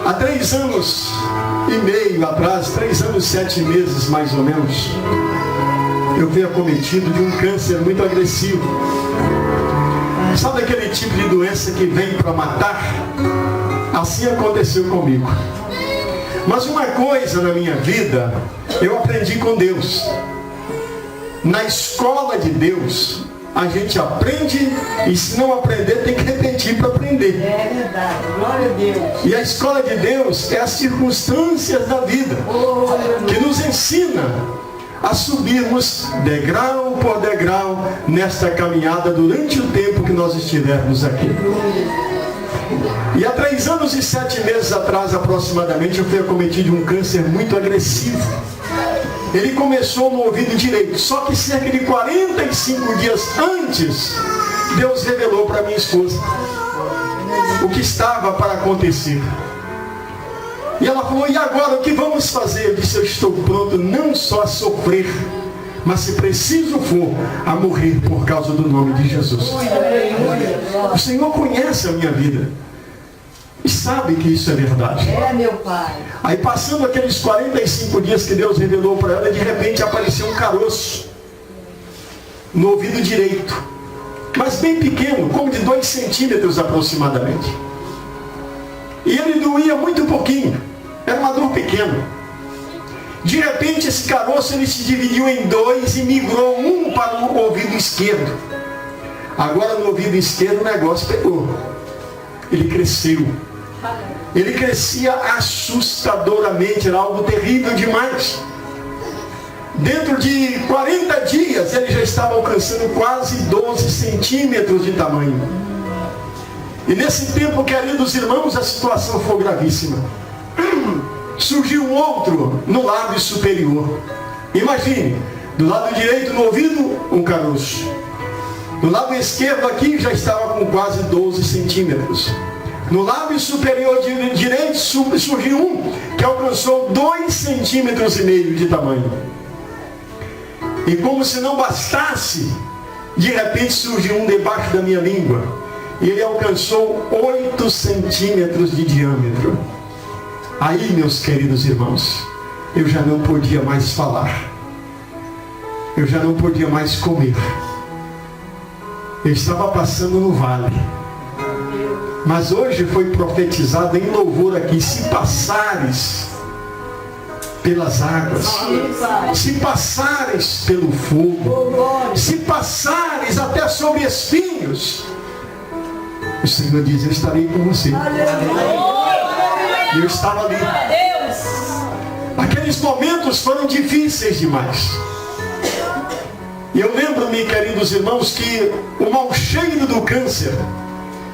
Há 3 anos e meio atrás, 3 anos e 7 meses mais ou menos, eu fui acometido de um câncer muito agressivo. Sabe aquele tipo de doença que vem para matar? Assim aconteceu comigo. Mas uma coisa na minha vida, eu aprendi com Deus. Na escola de Deus, a gente aprende, e se não aprender, tem que repetir para aprender. É verdade, glória a Deus. E a escola de Deus é as circunstâncias da vida, que nos ensina a subirmos degrau por degrau nesta caminhada durante o tempo que nós estivermos aqui. E há 3 anos e 7 meses atrás, aproximadamente, eu fui acometido de um câncer muito agressivo. Ele começou no ouvido direito, só que cerca de 45 dias antes, Deus revelou para minha esposa o que estava para acontecer. E ela falou, e agora o que vamos fazer? Eu disse, eu estou pronto não só a sofrer, mas se preciso for, a morrer por causa do nome de Jesus. O Senhor conhece a minha vida e sabe que isso é verdade. É, meu Pai. Aí passando aqueles 45 dias que Deus revelou para ela, de repente apareceu um caroço no ouvido direito, mas bem pequeno, como de 2 centímetros aproximadamente. E ele doía muito pouquinho, era uma dor pequena. De repente esse caroço ele se dividiu em 2 e migrou um para o ouvido esquerdo. Agora no ouvido esquerdo o negócio pegou. Ele cresceu. Ele crescia assustadoramente, era algo terrível demais. Dentro de 40 dias ele já estava alcançando quase 12 centímetros de tamanho. E nesse tempo, queridos irmãos, a situação foi gravíssima. Surgiu um outro no lábio superior. Imagine, do lado direito no ouvido, um caroço. Do lado esquerdo aqui já estava com quase 12 centímetros. No lábio superior direito surgiu um que alcançou 2,5 centímetros de tamanho. E como se não bastasse, de repente surgiu um debaixo da minha língua. E ele alcançou 8 centímetros de diâmetro. Aí, meus queridos irmãos, eu já não podia mais falar. Eu já não podia mais comer. Eu estava passando no vale. Mas hoje foi profetizado em louvor aqui, se passares pelas águas, se passares pelo fogo, se passares até sobre espinhos, o Senhor diz, eu estarei com você. E eu estava ali. Aqueles momentos foram difíceis demais. E eu lembro-me, queridos irmãos, que o mau cheiro do câncer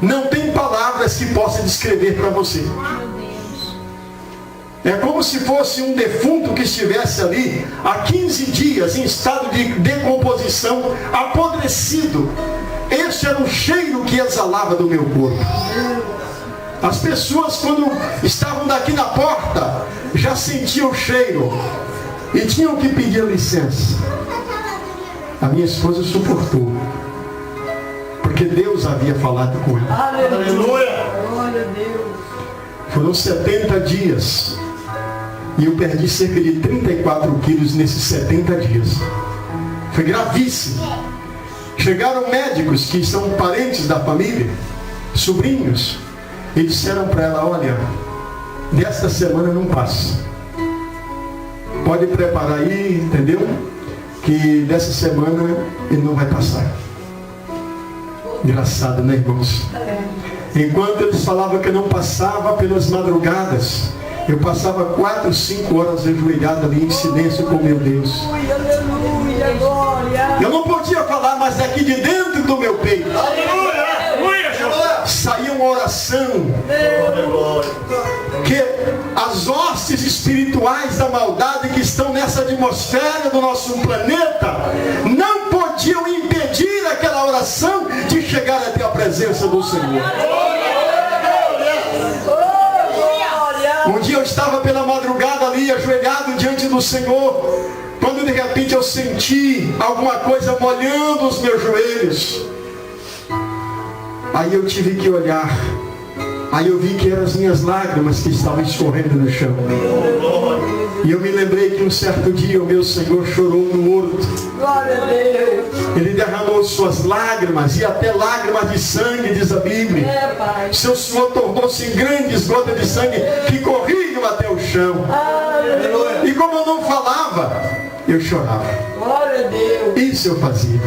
não tem palavras que possam descrever para você. É como se fosse um defunto que estivesse ali há 15 dias em estado de decomposição, apodrecido. Este era o cheiro que exalava do meu corpo. As pessoas, quando estavam daqui na porta, já sentiam o cheiro e tinham que pedir licença. A minha esposa suportou, porque Deus havia falado com ela. Aleluia! Glória a Deus! Foram 70 dias e eu perdi cerca de 34 quilos nesses 70 dias. Foi gravíssimo. Chegaram médicos que são parentes da família, sobrinhos, e disseram para ela, olha, desta semana não passa. Pode preparar aí, entendeu? Que dessa semana ele não vai passar. Engraçado, né, irmãos? Enquanto eles falavam que não passava pelas madrugadas, eu passava 4, 5 horas ajoelhado ali em silêncio com meu Deus. Aleluia, glória! Eu não podia falar, mas daqui de dentro do meu peito saía uma oração que as hostes espirituais da maldade que estão nessa atmosfera do nosso planeta não podiam impedir aquela oração de chegar até a presença do Senhor. Um dia eu estava pela madrugada ali ajoelhado diante do Senhor, quando de repente eu senti alguma coisa molhando os meus joelhos. Aí eu tive que olhar Aí eu vi que eram as minhas lágrimas que estavam escorrendo no chão. E eu me lembrei que um certo dia o meu Senhor chorou no horto. Glória a Deus. Ele derramou suas lágrimas, e até lágrimas de sangue, diz a Bíblia. Pai. Seu suor tornou-se em grandes gotas de sangue que corriam até o chão. Aleluia. E como eu não falava, eu chorava. Glória a Deus. Isso eu fazia.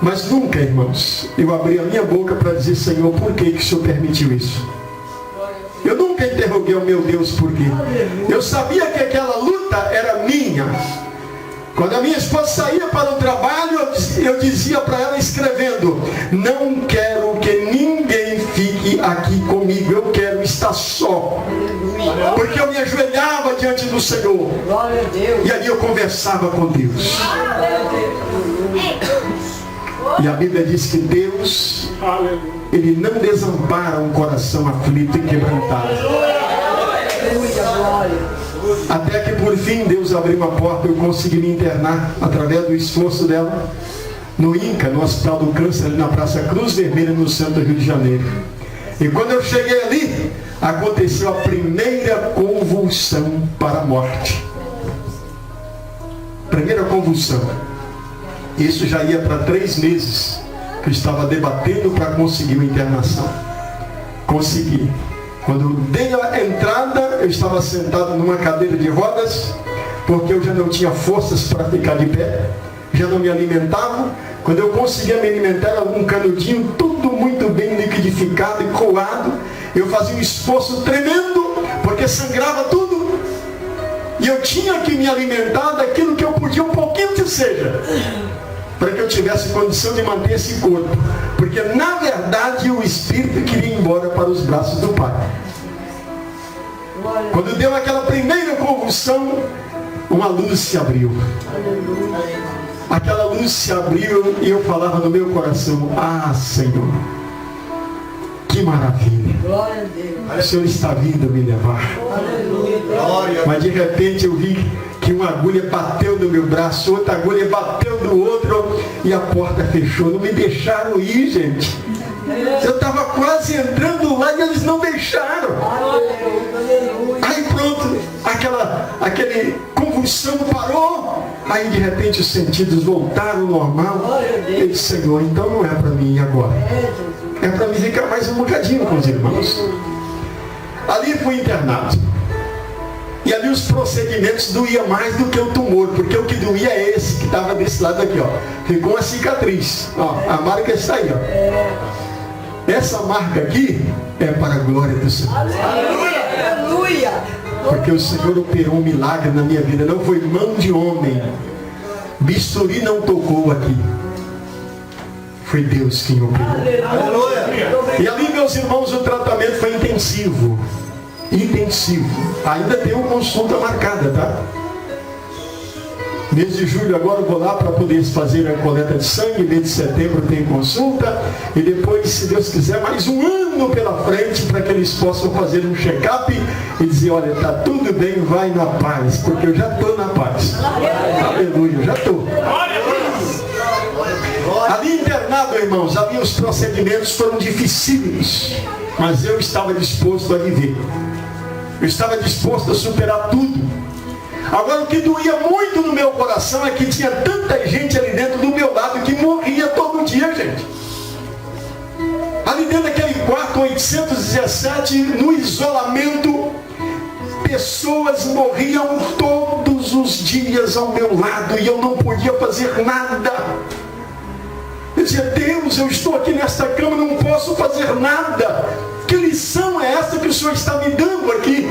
Mas nunca, irmãos, eu abri a minha boca para dizer: Senhor, por que o Senhor permitiu isso? Eu nunca interroguei o meu Deus por quê. Eu sabia que aquela luta era minha. Quando a minha esposa saía para o trabalho, eu dizia para ela escrevendo: não quero que ninguém fique aqui comigo, eu quero estar só. Porque eu me ajoelhava diante do Senhor. Glória a Deus. E ali eu conversava com Deus. E a Bíblia diz que Deus, Ele não desampara um coração aflito e quebrantado. Aleluia, glória. Até que por fim Deus abriu uma porta e eu consegui me internar através do esforço dela no INCA, no Hospital do Câncer, ali na Praça Cruz Vermelha, no centro do Rio de Janeiro. E quando eu cheguei ali, aconteceu a primeira convulsão para a morte. Primeira convulsão. Isso já ia para 3 meses que eu estava debatendo para conseguir uma internação. Consegui. Quando eu dei a entrada, eu estava sentado numa cadeira de rodas, porque eu já não tinha forças para ficar de pé, já não me alimentava. Quando eu conseguia me alimentar, era um canudinho, tudo muito bem liquidificado e coado. Eu fazia um esforço tremendo, porque sangrava tudo. E eu tinha que me alimentar daquilo que eu podia, um pouquinho que seja, para que eu tivesse condição de manter esse corpo. Porque na verdade o Espírito queria ir embora para os braços do Pai. Quando deu aquela primeira convulsão, uma luz se abriu. Aquela luz se abriu e eu falava no meu coração: ah, Senhor, que maravilha. Glória a Deus. O Senhor está vindo me levar. Aleluia. Mas de repente eu vi que uma agulha bateu no meu braço, outra agulha bateu no outro e a porta fechou. Não me deixaram ir, gente. Eu estava quase entrando lá e eles não deixaram. Aí pronto, aquele convulsão parou. Aí de repente os sentidos voltaram ao normal. Eu disse: Senhor, então não é para mim ir agora. É para mim ficar mais um bocadinho com os irmãos. Ali fui internado. E ali os procedimentos doíam mais do que o tumor, porque o que doía é esse que estava desse lado aqui, ó. Ficou uma cicatriz, ó, a marca está aí, ó. Essa marca aqui é para a glória do Senhor. Aleluia, aleluia. Porque o Senhor operou um milagre na minha vida, não foi mão de homem. Bisturi não tocou aqui. Foi Deus quem operou. Aleluia. E ali, meus irmãos, o tratamento foi intensivo. Intensivo. Ainda tem uma consulta marcada, tá? Mês de julho agora eu vou lá para poder fazer a coleta de sangue. Mês de setembro tem consulta. E depois, se Deus quiser, mais um ano pela frente para que eles possam fazer um check-up e dizer: olha, tá tudo bem, vai na paz. Porque eu já estou na paz. Aleluia, eu já estou. Ali internado, irmãos, ali os procedimentos foram dificílimos. Mas eu estava disposto a viver. Eu estava disposto a superar tudo. Agora o que doía muito no meu coração é que tinha tanta gente ali dentro do meu lado que morria todo dia, gente. Ali dentro daquele quarto 817, no isolamento, pessoas morriam todos os dias ao meu lado e eu não podia fazer nada. Eu dizia: Deus, eu estou aqui nesta cama, não posso fazer nada. Que lição é essa que o Senhor está me dando aqui?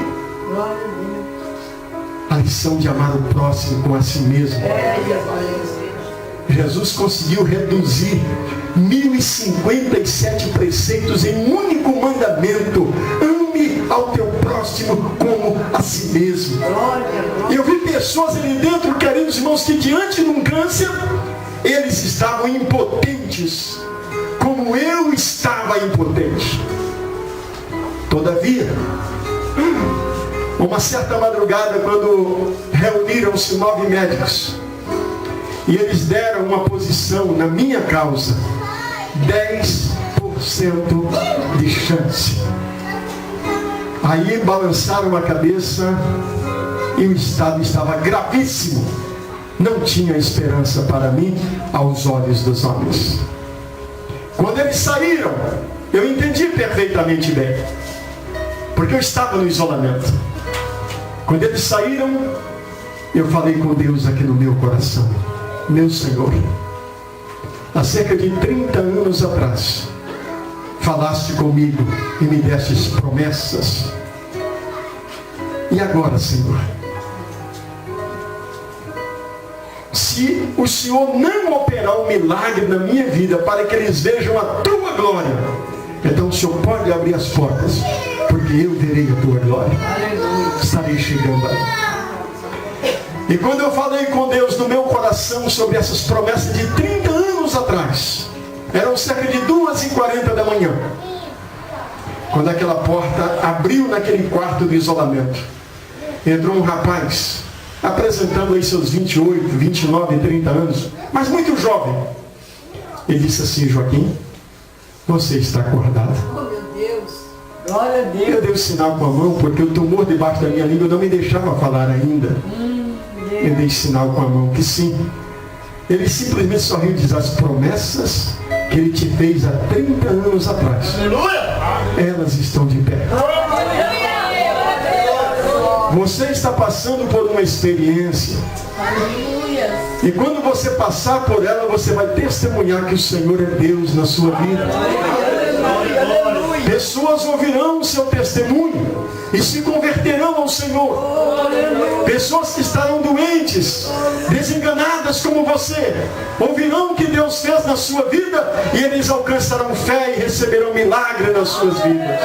A lição de amar o próximo com a si mesmo. Jesus conseguiu reduzir 1057 preceitos em um único mandamento: ame ao teu próximo como a si mesmo. Eu vi pessoas ali dentro, queridos irmãos, que diante de um câncer eles estavam impotentes, como eu estava impotente. Todavia, uma certa madrugada, quando reuniram-se 9 médicos e eles deram uma posição na minha causa, 10% de chance. Aí balançaram a cabeça e o estado estava gravíssimo. Não tinha esperança para mim aos olhos dos homens. Quando eles saíram, eu entendi perfeitamente bem, porque eu estava no isolamento. Quando eles saíram, eu falei com Deus aqui no meu coração: meu Senhor, há cerca de 30 anos atrás, falaste comigo e me destes promessas. E agora, Senhor, se o Senhor não operar um milagre na minha vida para que eles vejam a tua glória, então o Senhor pode abrir as portas, porque eu verei a tua glória. Estarei chegando aí. E quando eu falei com Deus no meu coração sobre essas promessas de 30 anos atrás, eram cerca de 2h40 da manhã, quando aquela porta abriu naquele quarto de isolamento, entrou um rapaz, apresentando aí seus 28, 29, 30 anos, mas muito jovem. Ele disse assim: Joaquim, você está acordado. Oh, meu Deus. Glória a Deus. Eu dei um sinal com a mão, porque o tumor debaixo da minha língua não me deixava falar ainda. Eu dei sinal com a mão que sim. Ele simplesmente sorriu e disse: as promessas que ele te fez há 30 anos atrás, elas estão de pé. Você está passando por uma experiência. E quando você passar por ela, você vai testemunhar que o Senhor é Deus na sua vida. Pessoas ouvirão o seu testemunho e se converterão ao Senhor. Pessoas que estarão doentes, desenganadas como você, ouvirão o que Deus fez na sua vida e eles alcançarão fé e receberão milagre nas suas vidas.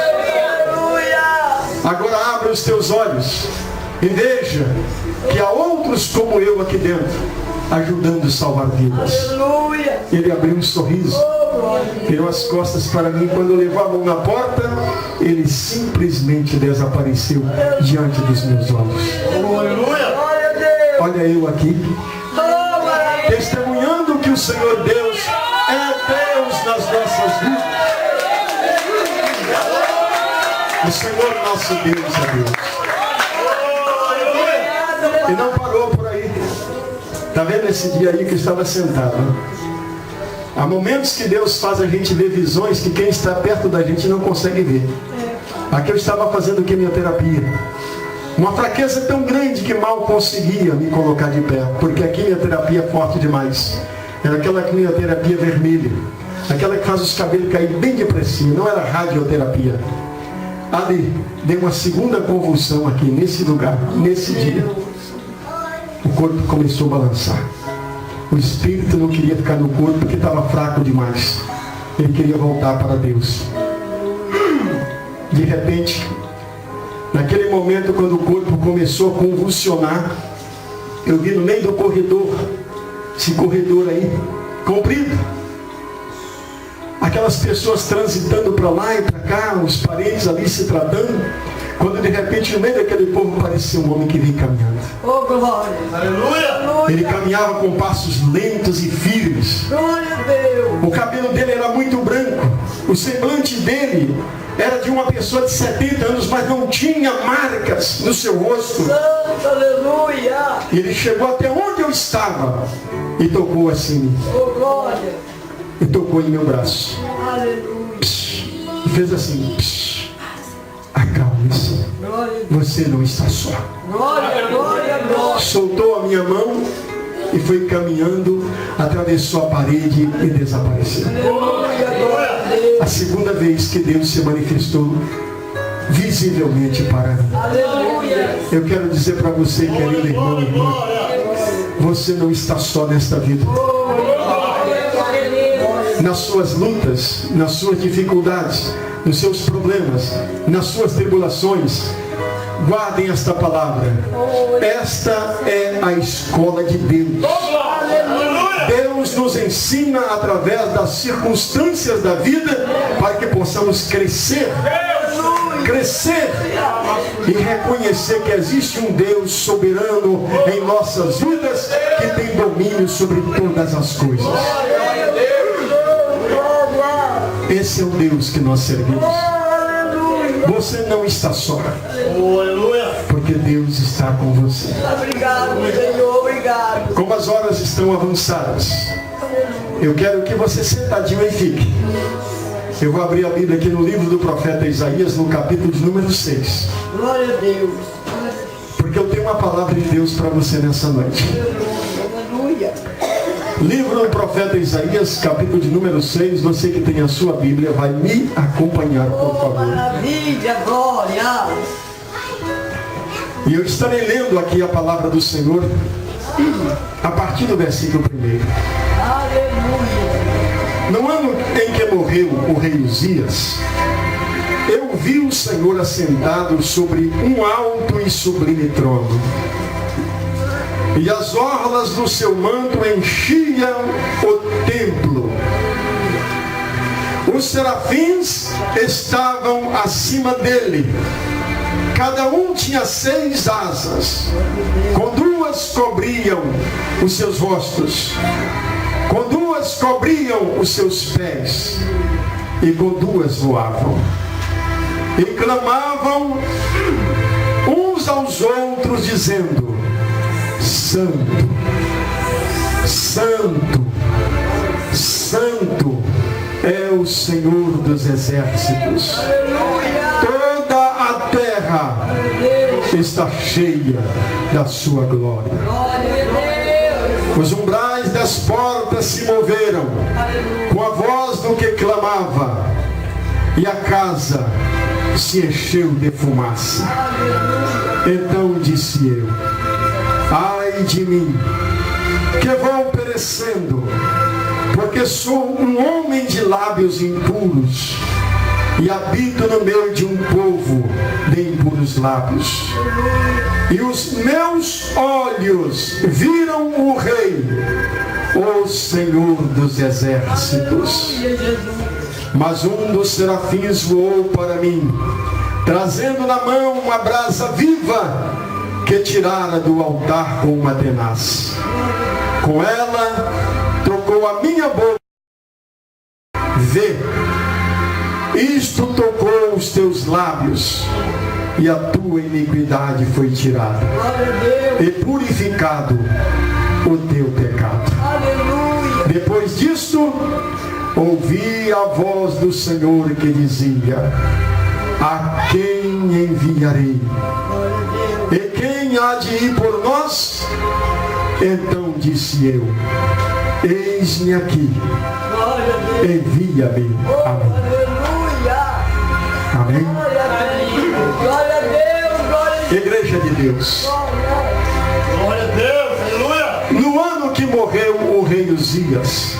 Agora abra os teus olhos e veja que há outros como eu aqui dentro, ajudando a salvar vidas. Ele abriu um sorriso, virou as costas para mim. Quando eu levava a mão na porta, ele simplesmente desapareceu diante dos meus olhos. Olha eu aqui, testemunhando que o Senhor Deus é Deus nas nossas vidas. O Senhor nosso Deus é Deus. E não parou por aí. Está vendo esse dia aí que eu estava sentado? Há momentos que Deus faz a gente ver visões que quem está perto da gente não consegue ver. Aqui eu estava fazendo quimioterapia. Uma fraqueza tão grande que mal conseguia me colocar de pé, porque a quimioterapia é forte demais. Era aquela quimioterapia vermelha, aquela que faz os cabelos cair bem depressivo, não era radioterapia. Ali, deu uma segunda convulsão aqui, nesse lugar, nesse dia. O corpo começou a balançar. O espírito não queria ficar no corpo porque estava fraco demais. Ele queria voltar para Deus. De repente, naquele momento, quando o corpo começou a convulsionar, eu vi no meio do corredor, esse corredor aí, comprido, aquelas pessoas transitando para lá e para cá, os parentes ali se tratando, quando de repente no meio daquele povo apareceu um homem que vinha caminhando. Oh, glória! Aleluia! Ele caminhava com passos lentos e firmes. Glória a Deus! O cabelo dele era muito branco. O semblante dele era de uma pessoa de 70 anos, mas não tinha marcas no seu rosto. Santo, aleluia! E ele chegou até onde eu estava e tocou assim. Oh, glória! E tocou em meu braço. Aleluia! E fez assim. Acalme-se. Você não está só. Glória, glória, glória! Soltou a minha mão e foi caminhando, atravessou a parede e desapareceu. Glória, glória a Deus! A segunda vez que Deus se manifestou visivelmente para mim. Aleluia! Eu quero dizer para você, querido irmão e irmã, você não está só nesta vida. Nas suas lutas, nas suas dificuldades, nos seus problemas, nas suas tribulações, guardem esta palavra. Esta é a escola de Deus. Deus nos ensina através das circunstâncias da vida para que possamos crescer e reconhecer que existe um Deus soberano em nossas vidas que tem domínio sobre todas as coisas. Esse é o Deus que nós servimos. Você não está só. Aleluia. Porque Deus está com você. Obrigado, Senhor. Obrigado. Como as horas estão avançadas, eu quero que você sentadinho aí fique. Eu vou abrir a Bíblia aqui no livro do profeta Isaías, no capítulo de número 6. Glória a Deus. Porque eu tenho uma palavra de Deus para você nessa noite. Aleluia. Livro do profeta Isaías, capítulo de número 6. Você que tem a sua Bíblia, vai me acompanhar, por Oh, favor. maravilha, glória. E eu estarei lendo aqui a palavra do Senhor a partir do versículo 1. Aleluia. No ano em que morreu o rei Uzias, eu vi o Senhor assentado sobre um alto e sublime trono, e as orlas do seu manto enchiam o templo. Os serafins estavam acima dele. Cada um tinha 6 asas. Com 2 cobriam os seus rostos, com 2 cobriam os seus pés, e com 2 voavam. E clamavam uns aos outros, dizendo: Santo, Santo, Santo é o Senhor dos exércitos. Toda a terra está cheia da sua glória. Os umbrais das portas se moveram com a voz do que clamava, e a casa se encheu de fumaça. Então disse eu: ai de mim, que vou perecendo, porque sou um homem de lábios impuros, e habito no meio de um povo de impuros lábios. E os meus olhos viram o Rei, o Senhor dos exércitos. Mas um dos serafins voou para mim, trazendo na mão uma brasa viva, que tirara do altar com uma tenaz. Com ela tocou a minha boca. Vê, isto tocou os teus lábios, e a tua iniquidade foi tirada, e purificado o teu pecado. Aleluia. Depois disto, ouvi a voz do Senhor que dizia: a quem enviarei? E quem há de ir por nós? Então disse eu: eis-me aqui, envia-me a mim. Aleluia. Amém? Glória a Deus. Glória a Deus. Glória a Deus. Igreja de Deus, Glória a Deus. Aleluia. no ano que morreu o rei Uzias,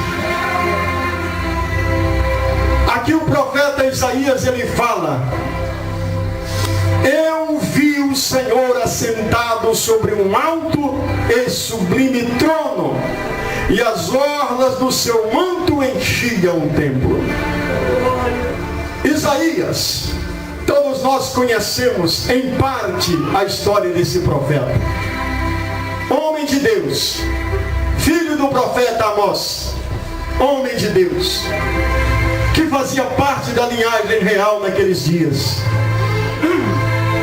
aqui o profeta Isaías, ele fala: eu vi o Senhor assentado sobre um alto e sublime trono, e as orlas do seu manto enchiam o templo. Isaías, todos nós conhecemos em parte a história desse profeta. Homem de Deus, filho do profeta Amós, homem de Deus, que fazia parte da linhagem real naqueles dias.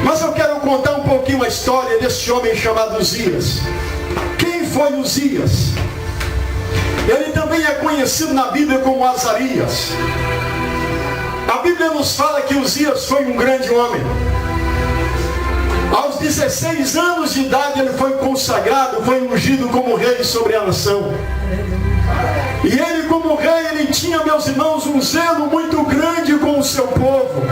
Mas eu quero contar um pouquinho a história desse homem chamado Uzias. Quem foi Uzias? Ele também é conhecido na Bíblia como Azarias. A Bíblia nos fala que Uzias foi um grande homem. Aos 16 anos de idade ele foi consagrado, foi ungido como rei sobre a nação. E ele, como rei, ele tinha, meus irmãos, um zelo muito grande com o seu povo.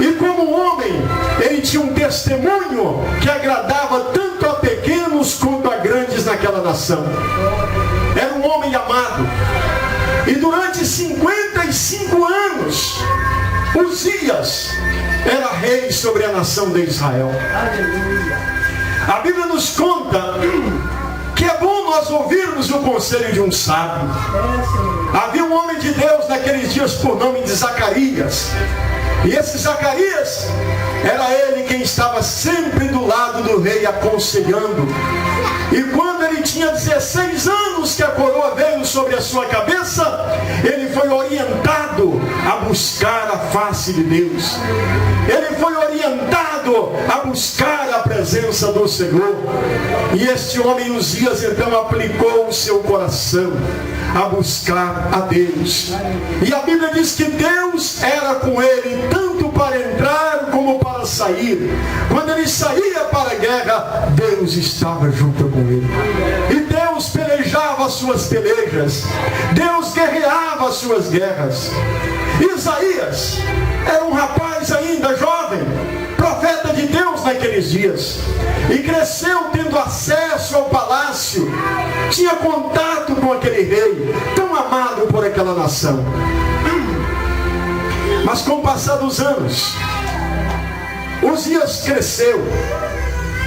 E como homem, ele tinha um testemunho que agradava tanto a pequenos quanto a grandes naquela nação. Era um homem amado. E durante 55 anos, Uzias era rei sobre a nação de Israel. A Bíblia nos conta que é bom nós ouvirmos o conselho de um sábio. Havia um homem de Deus naqueles dias por nome de Zacarias. E esse Zacarias, era ele quem estava sempre do lado do rei aconselhando. E quando ele tinha 16 anos que a coroa veio sobre a sua cabeça, ele foi orientado a buscar a face de Deus. Ele foi orientado a buscar a presença do Senhor. E este homem, Uzias, então aplicou o seu coração a buscar a Deus. E a Bíblia diz que Deus era com ele, tanto para entrar como para sair. Quando ele saía para a guerra, Deus estava junto com ele. E Deus pelejava as suas pelejas. Deus guerreava as suas guerras. Isaías era um rapaz ainda jovem, profeta de Deus naqueles dias, e cresceu tendo acesso ao palácio, tinha contato com aquele rei, tão amado por aquela nação. Mas com o passar dos anos, Uzias cresceu,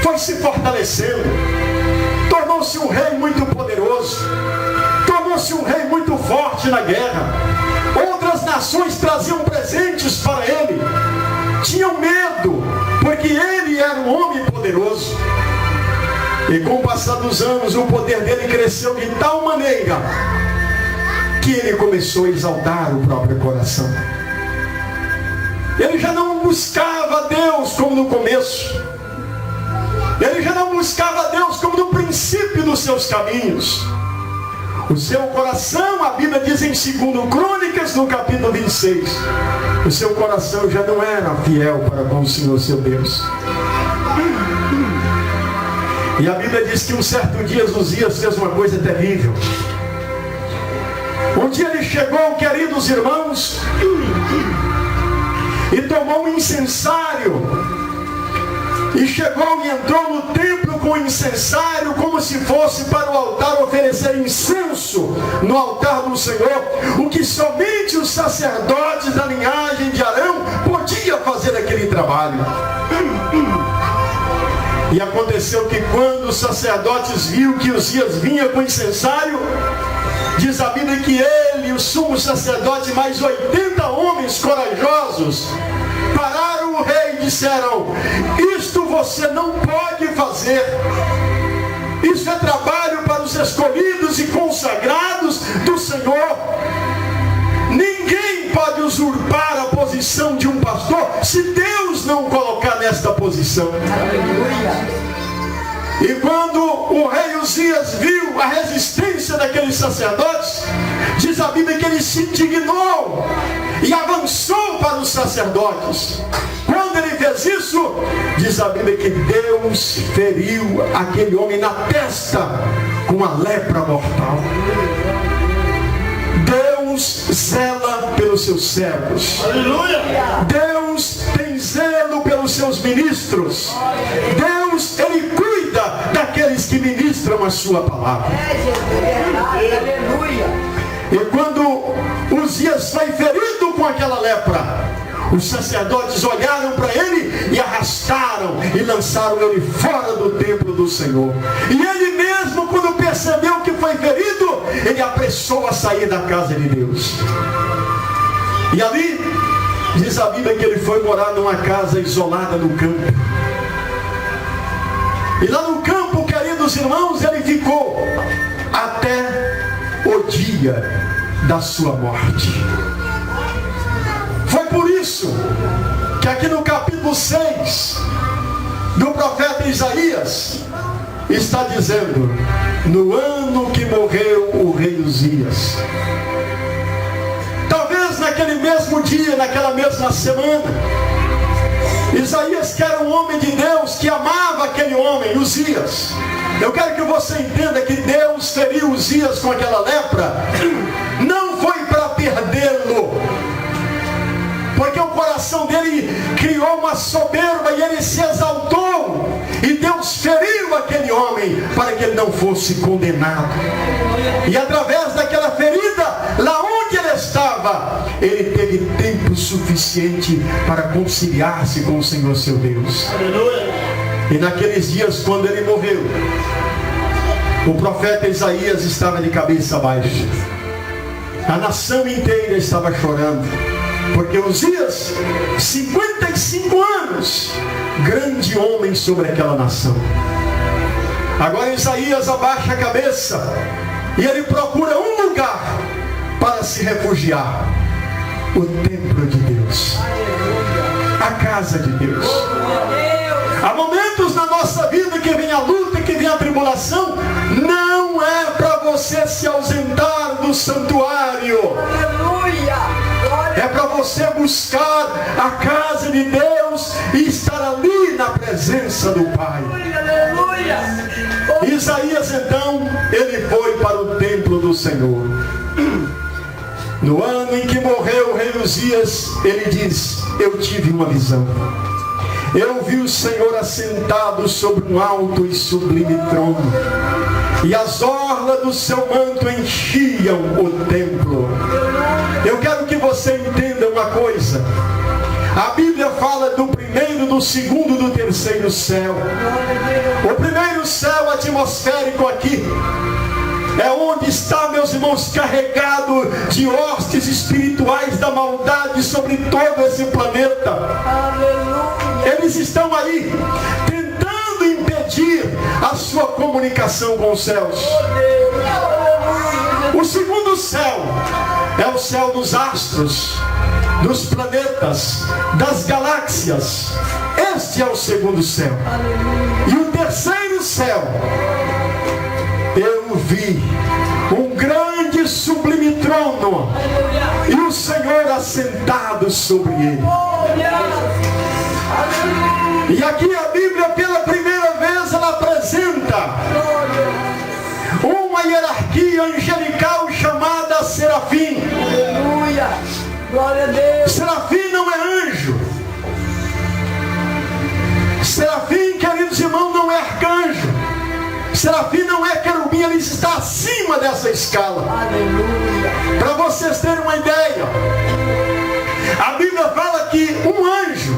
foi se fortalecendo, tornou-se um rei muito poderoso, tornou-se um rei muito forte na guerra. Outras nações traziam presentes para ele, tinham medo, porque ele era um homem poderoso. E com o passar dos anos, o poder dele cresceu de tal maneira que ele começou a exaltar o próprio coração. Ele já não buscava Deus como no começo. Ele já não buscava Deus como no princípio dos seus caminhos. O seu coração, a Bíblia diz em 2 Crônicas, no capítulo 26, o seu coração já não era fiel para com o Senhor seu Deus. E a Bíblia diz que um certo dia Uzias fez uma coisa terrível. Um dia ele chegou, queridos irmãos, e tomou um incensário. E chegou e entrou no templo com o incensário, como se fosse para o altar oferecer incenso no altar do Senhor, o que somente os sacerdotes da linhagem de Arão podiam fazer aquele trabalho. E aconteceu que quando os sacerdotes viram que Uzias vinha com o incensário, diz a Bíblia que ele, o sumo sacerdote, mais 80 homens corajosos, pararam o rei e disseram: isto você não pode fazer. Isso é trabalho para os escolhidos e consagrados do Senhor. Ninguém pode usurpar a posição de um pastor se Deus não colocar nesta posição. Aleluia. E quando o rei Uzias viu a resistência daqueles sacerdotes, diz a Bíblia que ele se indignou e avançou para os sacerdotes. Quando ele fez isso, diz a Bíblia que Deus feriu aquele homem na testa com a lepra mortal. Deus zela pelos seus servos. Aleluia. Deus tem zelo pelos seus ministros. Deus, ele cuida daqueles que ministram a sua palavra. Aleluia. E quando Uzias foi ferido com aquela lepra, os sacerdotes olharam para ele e arrastaram e lançaram ele fora do templo do Senhor. E ele mesmo, quando percebeu que foi ferido, ele apressou a sair da casa de Deus. E ali, diz a Bíblia que ele foi morar numa casa isolada no campo. E lá no campo, queridos irmãos, ele ficou até o dia da sua morte. Foi por isso que aqui no capítulo 6 do profeta Isaías está dizendo: no ano que morreu o rei Uzias. Talvez naquele mesmo dia, naquela mesma semana, Isaías, que era um homem de Deus, que amava aquele homem, Uzias. Eu quero que você entenda que Deus feriu Uzias com aquela lepra, não foi para perdê-lo, porque o coração dele criou uma soberba e ele se exaltou, e Deus feriu aquele homem para que ele não fosse condenado. E através daquela ferida, lá onde ele estava, ele teve tempo suficiente para conciliar-se com o Senhor seu Deus. Aleluia. E naqueles dias, quando ele morreu, o profeta Isaías estava de cabeça baixa. A nação inteira estava chorando. Porque Uzias, 55 anos, grande homem sobre aquela nação. Agora Isaías abaixa a cabeça e ele procura um lugar para se refugiar. O templo de Deus, a casa de Deus. Há momentos na nossa vida que vem a luta, que vem a tribulação. Não é para você se ausentar do santuário. É para você buscar a casa de Deus e estar ali na presença do Pai. Isaías então, ele foi para o templo do Senhor. No ano em que morreu o rei Uzias, ele diz: eu tive uma visão. Eu vi o Senhor assentado sobre um alto e sublime trono, e as orlas do seu manto enchiam o templo. Eu quero que você entenda uma coisa. A Bíblia fala do primeiro, do segundo, do terceiro céu. O primeiro céu atmosférico aqui é onde está, meus irmãos, carregado de hostes espirituais da maldade sobre todo esse planeta. Eles estão aí tentando impedir a sua comunicação com os céus. O segundo céu é o céu dos astros, dos planetas, das galáxias. Este é o segundo céu. E o terceiro céu, eu vi um grande sublime trono e o Senhor assentado sobre ele. E aqui a Bíblia pela primeira vez ela apresenta uma hierarquia angelical chamada serafim. Aleluia! Glória a Deus! Serafim não é anjo. Serafim, queridos irmãos, não é arcanjo. Serafim não é querubim, ele está acima dessa escala. Aleluia! Para vocês terem uma ideia, a Bíblia fala que um anjo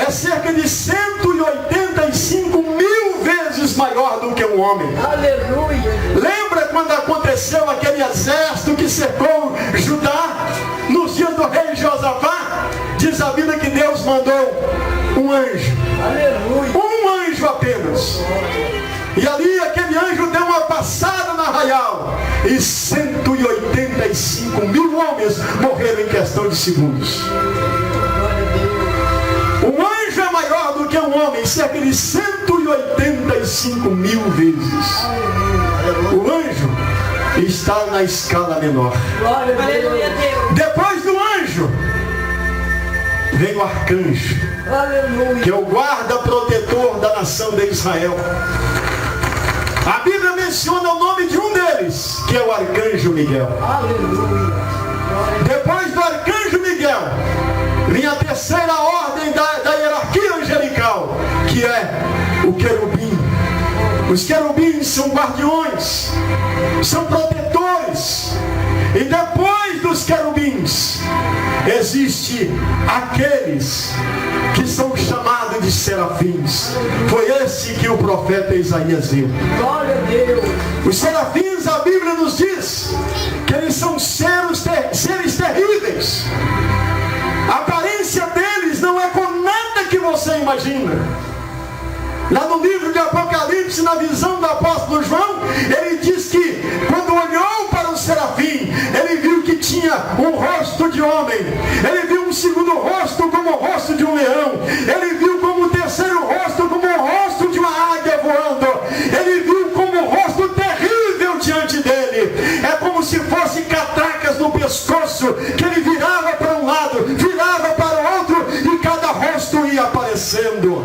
é cerca de 185 mil vezes maior do que um homem. Aleluia! Lembra quando aconteceu aquele exército que cercou Judá nos dias do rei Josafá? Diz a Bíblia que Deus mandou um anjo. Aleluia! Um anjo apenas. E ali aquele anjo deu uma passada na arraial e 185 mil homens morreram em questão de segundos. Um anjo é maior do que um homem, cerca de 185 mil vezes. O anjo está na escala menor. Glória a Deus! Depois do anjo vem o arcanjo, Aleluia! que é o guarda protetor da nação de Israel. A Bíblia menciona o nome de um deles, que é o arcanjo Miguel. Aleluia! Depois do arcanjo Miguel, vem a terceira ordem da hierarquia angelical, que é o querubim. Os querubins são guardiões, são protetores. E depois dos querubins, existe aqueles que são chamados de serafins. Foi esse que o profeta Isaías viu. Glória a Deus! Os serafins, a Bíblia nos diz que eles são seres terríveis. A aparência deles não é com nada que você imagina. Lá no livro de Apocalipse, na visão do apóstolo João, ele diz que quando olhou para o serafim, ele viu que tinha um rosto de homem. Ele viu um segundo rosto como o rosto de um leão. Ele viu como o terceiro rosto como o rosto de uma águia voando. Ele viu como um rosto terrível diante dele. É como se fossem catracas no pescoço, que ele virava para um lado, virava para o outro, e cada rosto ia aparecendo.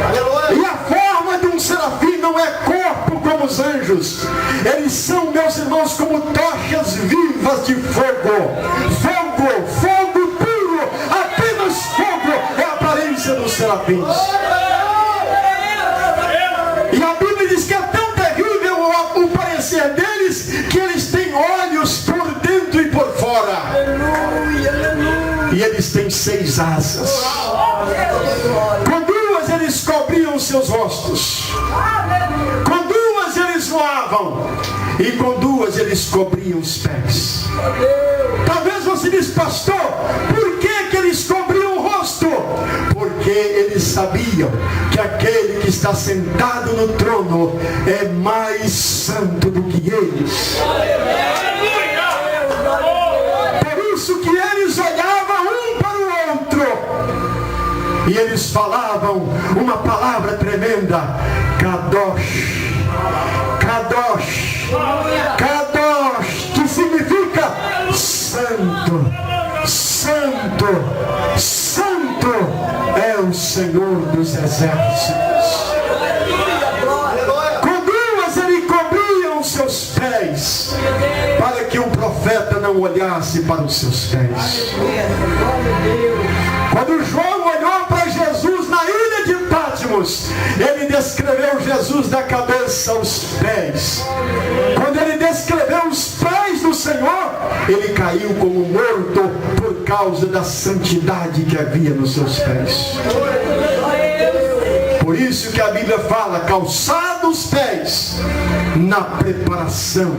Aleluia! E a forma de um serafim não é corpo como os anjos. Eles são, meus irmãos, como tochas vivas de fogo. Fogo, fogo puro, apenas fogo é a aparência dos serafins. E a Bíblia diz que é tão terrível o parecer deles, que eles têm olhos por dentro e por fora. Aleluia! Aleluia! E eles têm 6 asas. Com 2 eles cobriam seus rostos. Com 2 eles voavam. E com 2 eles cobriam os pés. Talvez você diz, pastor, por que eles cobriam o rosto? Porque eles sabiam que aquele que está sentado no trono é mais santo do que eles. Por isso que eles olhavam um para o outro e eles falavam uma palavra tremenda: Kadosh, Kadosh, Kadosh, que significa santo, santo, santo é o Senhor dos exércitos. Com duas ele cobria os seus pés, para que o profeta não olhasse para os seus pés. Quando João olhou para Jesus na ilha de Patmos, ele descreveu Jesus da cabeça aos pés. Quando ele descreveu os pés do Senhor, ele caiu como morto por causa da santidade que havia nos seus pés. Por isso que a Bíblia fala, calçados os pés na preparação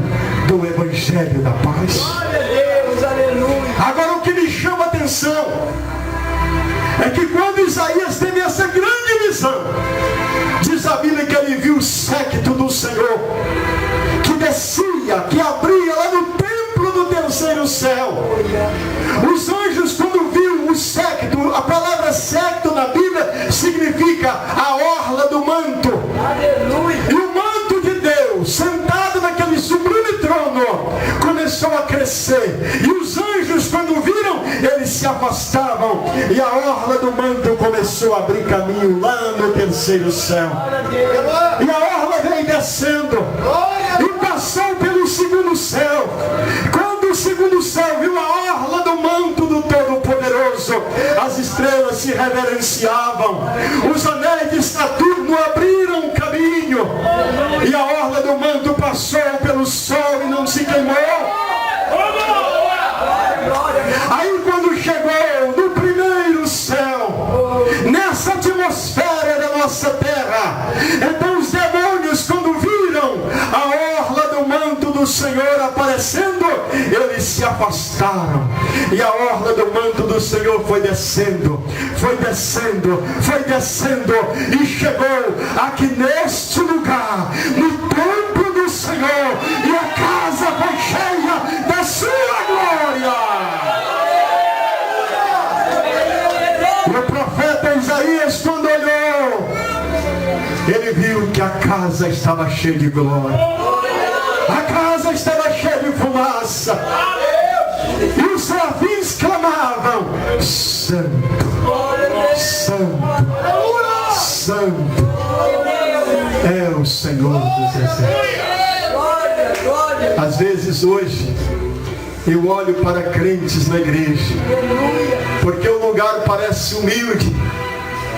do Evangelho da paz. Agora o que me chama a atenção é que quando Isaías teve essa grande visão, diz a Bíblia que ele viu o séquito do Senhor, que descia, que abria lá no templo do terceiro céu. Os anjos, quando viram o séquito, a palavra séquito na Bíblia significa a orla do manto. E o manto de Deus, sentado naquele sublime trono, começou a crescer. E os anjos, quando viram, eles se afastavam. E a orla do manto começou a abrir caminho lá no terceiro céu. E a orla veio descendo e passou pelo segundo céu. Quando o segundo céu viu a orla do manto do Todo-Poderoso, as estrelas se reverenciavam, os anéis de Saturno abriram caminho, e a orla do manto passou pelo sol e não se queimou. Aí quando chegou no primeiro céu, nessa atmosfera da nossa terra, então os demônios, quando viram a orla do manto do Senhor aparecendo, eles se afastaram. E a orla do manto do Senhor foi descendo, foi descendo, foi descendo, e chegou aqui neste lugar, no templo do Senhor, e a casa foi cheia da sua glória. O profeta Isaías, quando olhou, ele viu que a casa estava cheia de glória. A casa estava cheia de fumaça. E os serafins clamavam: Santo, Santo, Santo é o Senhor dos exércitos. Às vezes hoje eu olho para crentes na igreja, porque o lugar parece humilde.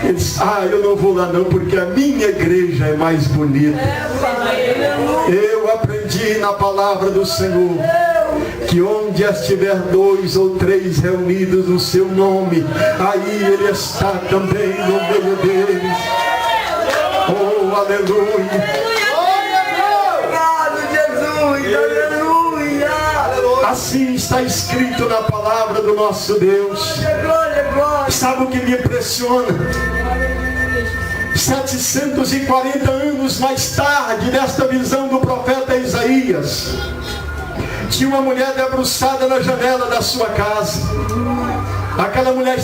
Eles, eu não vou lá não, porque a minha igreja é mais bonita. Eu aprendi na palavra do Senhor que onde estiver 2 ou 3 reunidos no seu nome, aí Ele está também no meio deles. Oh, aleluia! Assim está escrito na palavra do nosso Deus. Sabe o que me impressiona? 740 anos mais tarde desta visão do profeta Isaías, tinha uma mulher debruçada na janela da sua casa. Aquela mulher